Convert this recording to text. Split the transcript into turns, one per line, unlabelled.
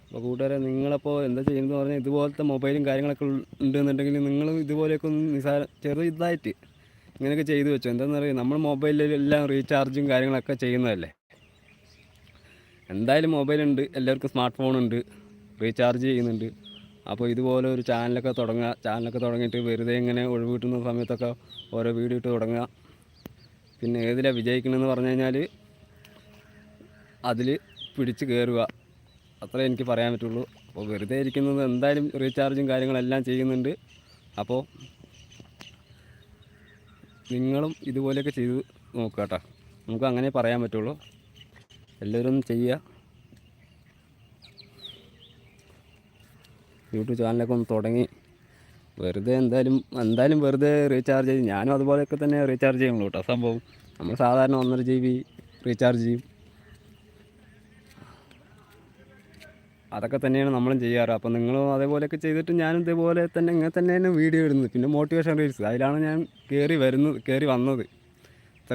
അപ്പോൾ കൂട്ടുകാരെ നിങ്ങളപ്പോൾ എന്താ ചെയ്യുന്നതെന്ന് പറഞ്ഞാൽ ഇതുപോലത്തെ മൊബൈലും കാര്യങ്ങളൊക്കെ ഉണ്ടെന്നുണ്ടെങ്കിൽ നിങ്ങൾ ഇതുപോലെയൊക്കെ ഒന്ന് ചെറുതായിട്ട് ഇങ്ങനെയൊക്കെ ചെയ്തു വെച്ചോ. എന്താണെന്ന് അറിയാം, നമ്മൾ മൊബൈലിലെല്ലാം റീചാർജും കാര്യങ്ങളൊക്കെ ചെയ്യുന്നതല്ലേ. എന്തായാലും മൊബൈലുണ്ട്, എല്ലാവർക്കും സ്മാർട്ട് ഫോണുണ്ട്, റീചാർജ് ചെയ്യുന്നുണ്ട്. അപ്പോൾ ഇതുപോലെ ഒരു ചാനലൊക്കെ തുടങ്ങിയിട്ട് വെറുതെ ഇങ്ങനെ ഒഴിവ് കിട്ടുന്ന സമയത്തൊക്കെ ഓരോ വീഡിയോ ഇട്ട് തുടങ്ങുക. പിന്നെ ഏതിലാണ് വിജയിക്കണമെന്ന് പറഞ്ഞു കഴിഞ്ഞാൽ അതിൽ പിടിച്ച് കയറുക, അത്രേ എനിക്ക് പറയാൻ പറ്റുള്ളൂ. അപ്പോൾ വെറുതെ ഇരിക്കുന്നത് എന്തായാലും റീചാർജും കാര്യങ്ങളെല്ലാം ചെയ്യുന്നുണ്ട്. അപ്പോൾ നിങ്ങളും ഇതുപോലെയൊക്കെ ചെയ്ത് നോക്കുക കേട്ടോ. നമുക്ക് അങ്ങനെ പറയാൻ പറ്റുള്ളൂ. എല്ലാവരും ഒന്ന് ചെയ്യുക. യൂട്യൂബ് ചാനലൊക്കെ ഒന്ന് തുടങ്ങി വെറുതെ എന്തായാലും വെറുതെ റീചാർജ് ചെയ്യും. ഞാനും അതുപോലെയൊക്കെ തന്നെ റീചാർജ് ചെയ്യുള്ളൂ കേട്ടോ. സംഭവം നമ്മൾ സാധാരണ 1.5 GB റീചാർജ് ചെയ്യും. അതൊക്കെ തന്നെയാണ് നമ്മളും ചെയ്യാറ്. അപ്പോൾ നിങ്ങളും അതേപോലെയൊക്കെ ചെയ്തിട്ട് ഞാനും ഇതേപോലെ തന്നെ ഇങ്ങനെ തന്നെയാണ് വീഡിയോ ഇടുന്നത്. പിന്നെ മോട്ടിവേഷൻ റീൽസ്, അതിലാണ് ഞാൻ കയറി വന്നത്.